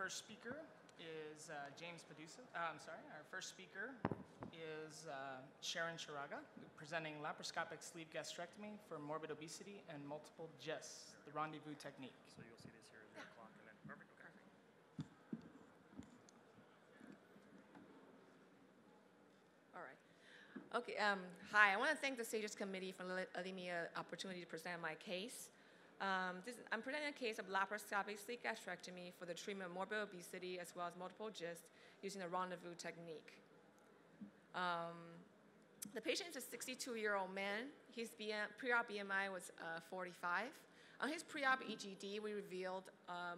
first speaker is James Padusa. Our first speaker is Sharon Shiraga, presenting laparoscopic sleeve gastrectomy for morbid obesity and multiple GIST, the Rendezvous technique. So you'll see this here at 0 o'clock and then perfect. All right. Okay. Hi. I want to thank the SAGES Committee for letting me an opportunity to present my case. I'm presenting a case of laparoscopic sleeve gastrectomy for the treatment of morbid obesity as well as multiple GIST using the Rendezvous technique. The patient is a 62-year-old man. His pre-op BMI was 45. On his pre-op EGD, we revealed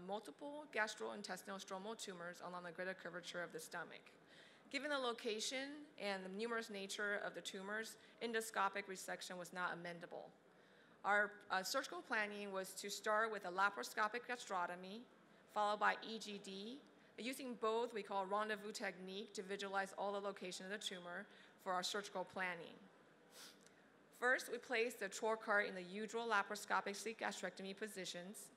multiple gastrointestinal stromal tumors along the greater curvature of the stomach. Given the location and the numerous nature of the tumors, endoscopic resection was not amendable. Our surgical planning was to start with a laparoscopic gastrotomy, followed by EGD. Using both, we call Rendezvous technique to visualize all the location of the tumor for our surgical planning. First, we place the trocar in the usual laparoscopic sleeve gastrectomy positions.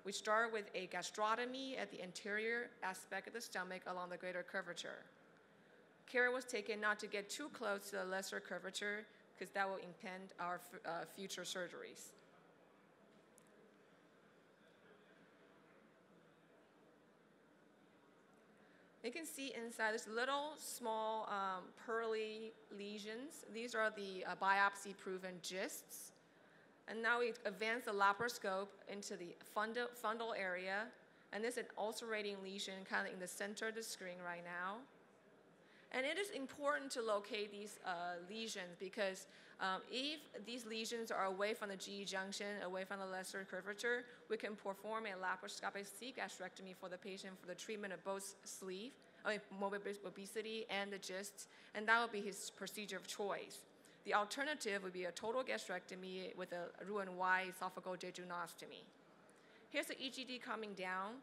We start with a gastrotomy at the anterior aspect of the stomach along the greater curvature. Care was taken not to get too close to the lesser curvature because that will impede our future surgeries. You can see inside this little small pearly lesions. These are the biopsy-proven GISTs. And now we advance the laparoscope into the fundal area. And this is an ulcerating lesion kind of in the center of the screen right now. And it is important to locate these lesions because if these lesions are away from the GE junction, away from the lesser curvature, we can perform a laparoscopic sleeve gastrectomy for the patient for the treatment of both morbid obesity and the GIST, and that would be his procedure of choice. The alternative would be a total gastrectomy with a Roux-en-Y esophageal jejunostomy. Here's the EGD coming down.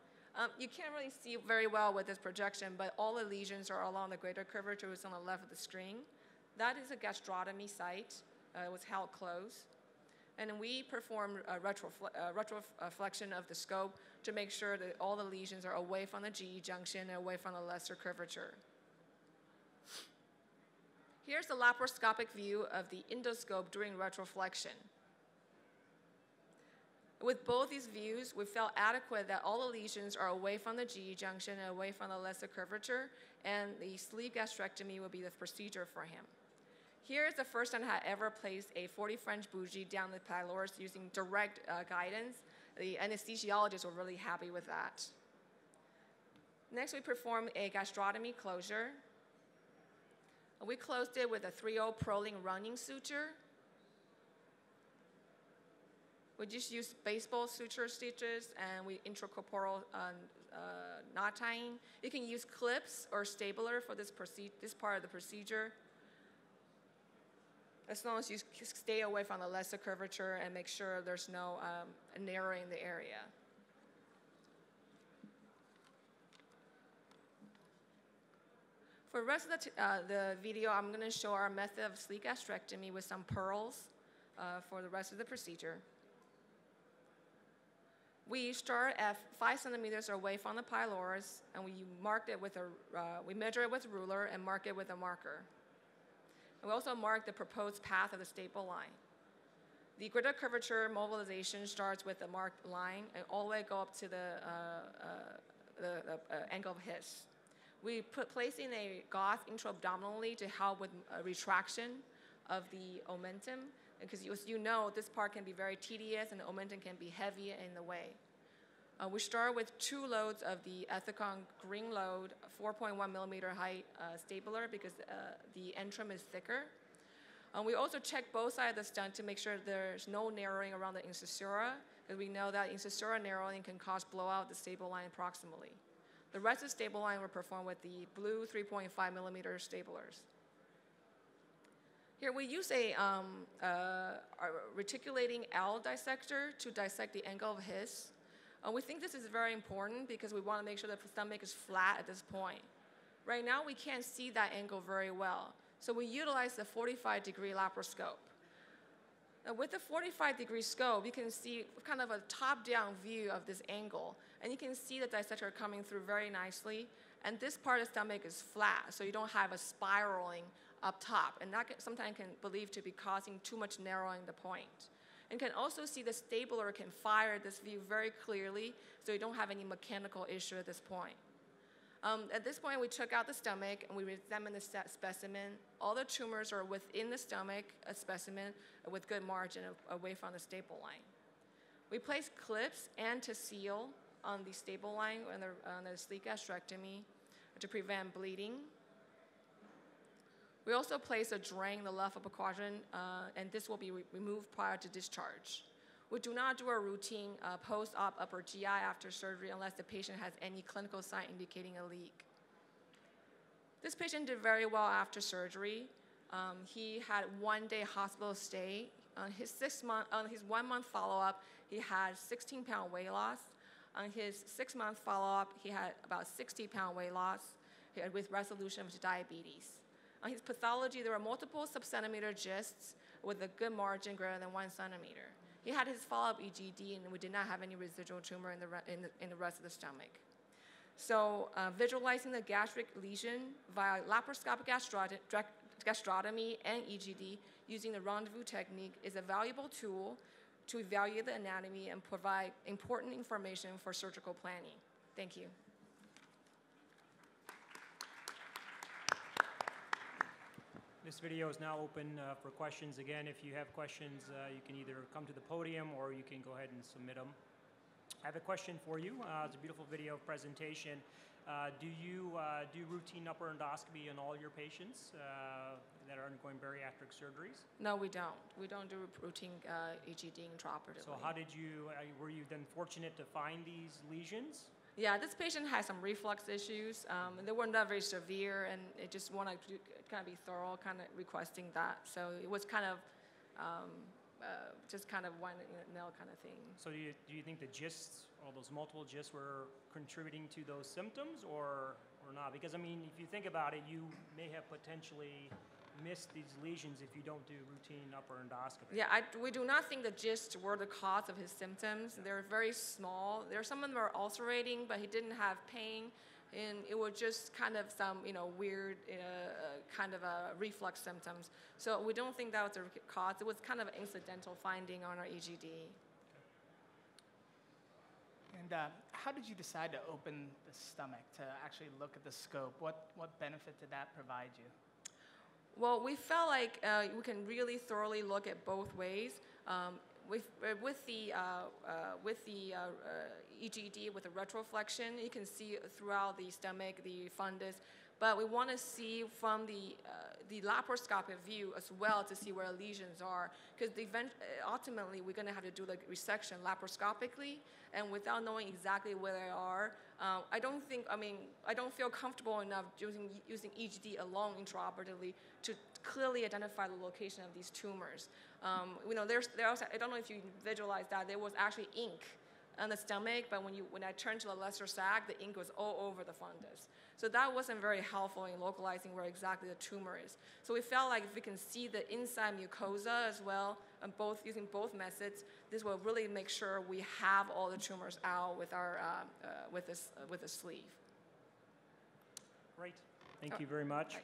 You can't really see very well with this projection, but all the lesions are along the greater curvature, which is on the left of the screen. That is a gastrotomy site. It was held closed. And we performed a retroflexion of the scope to make sure that all the lesions are away from the GE junction and away from the lesser curvature. Here's the laparoscopic view of the endoscope during retroflexion. With both these views, we felt adequate that all the lesions are away from the GE junction and away from the lesser curvature, and the sleeve gastrectomy will be the procedure for him. Here is the first time I had ever placed a 40 French bougie down the pylorus using direct guidance. The anesthesiologists were really happy with that. Next, we performed a gastrotomy closure. We closed it with a 3/0 Proling running suture. We just use baseball suture stitches and we intracorporeal knot tying. You can use clips or stapler for this part of the procedure, as long as you stay away from the lesser curvature and make sure there's no narrowing the area. For the rest of the video, I'm going to show our method of sleeve gastrectomy with some pearls for the rest of the procedure. We start at 5 centimeters away from the pylorus, and we measure it with a ruler and mark it with a marker. And we also mark the proposed path of the staple line. The greater curvature mobilization starts with the marked line and all the way go up to the angle of His. We placing a gauze intra-abdominally to help with retraction of the omentum, because as you know, this part can be very tedious and the omentum can be heavy in the way. We start with 2 loads of the Ethicon green load, 4.1 millimeter height stapler because the antrum is thicker. We also check both sides of the stent to make sure there's no narrowing around the incisura, because we know that incisura narrowing can cause blowout of the staple line proximally. The rest of the staple line were performed with the blue 3.5 millimeter staplers. Here we use a reticulating L dissector to dissect the angle of His. We think this is very important because we want to make sure that the stomach is flat at this point. Right now we can't see that angle very well, so we utilize the 45-degree laparoscope. With the 45-degree scope, you can see kind of a top-down view of this angle. And you can see the dissector coming through very nicely. And this part of the stomach is flat, so you don't have a spiraling up top. And that sometimes can be believed to be causing too much narrowing the point. And you can also see the stapler can fire this view very clearly, so you don't have any mechanical issue at this point. At this point, we took out the stomach and we examined the specimen. All the tumors are within the stomach, a specimen with good margin away from the staple line. We placed clips and to seal on the staple line on the sleeve gastrectomy to prevent bleeding. We also placed a drain in the left upper quadrant, and this will be removed prior to discharge. We do not do a routine post-op upper GI after surgery unless the patient has any clinical sign indicating a leak. This patient did very well after surgery. He had 1-day hospital stay. On his 1-month follow-up, he had 16-pound weight loss. On his 6-month follow-up, he had about 60-pound weight loss with resolution of diabetes. On his pathology, there were multiple sub-centimeter gysts with a good margin greater than 1 centimeter. He had his follow-up EGD, and we did not have any residual tumor in the rest of the stomach. So visualizing the gastric lesion via laparoscopic gastrotomy and EGD using the Rendezvous technique is a valuable tool to evaluate the anatomy and provide important information for surgical planning. Thank you. This video is now open for questions. Again, if you have questions, you can either come to the podium or you can go ahead and submit them. I have a question for you. It's a beautiful video presentation. Do you do routine upper endoscopy in all your patients that are undergoing bariatric surgeries? No, we don't. We don't do routine EGD intraoperatively. So how did you, were you then fortunate to find these lesions? Yeah, this patient had some reflux issues. They weren't that very severe, and it just wanted to kind of be thorough, kind of requesting that. So it was kind of just kind of one nail kind of thing. So do you think the gysts, all those multiple gysts, were contributing to those symptoms or not? Because I mean, if you think about it, you may have potentially missed these lesions if you don't do routine upper endoscopy. Yeah, we do not think the gysts were the cause of his symptoms. They're very small. Some of them are ulcerating, but he didn't have pain, and it was just kind of some, weird kind of reflux symptoms. So we don't think that was the cause. It was kind of an incidental finding on our EGD. And how did you decide to open the stomach to actually look at the scope? What benefit did that provide you? Well, we felt like we can really thoroughly look at both ways. With the EGD, with the retroflexion, you can see throughout the stomach, the fundus, but we want to see from the laparoscopic view as well to see where lesions are, because ultimately we're going to have to do the resection laparoscopically, and without knowing exactly where they are, I don't feel comfortable enough using EGD alone intraoperatively to clearly identify the location of these tumors. Also, I don't know if you visualize that, there was actually ink on the stomach, but when I turned to the lesser sac, the ink was all over the fundus. So that wasn't very helpful in localizing where exactly the tumor is. So we felt like if we can see the inside mucosa as well, and using both methods, this will really make sure we have all the tumors out with our with the sleeve. Great. Thank you very much.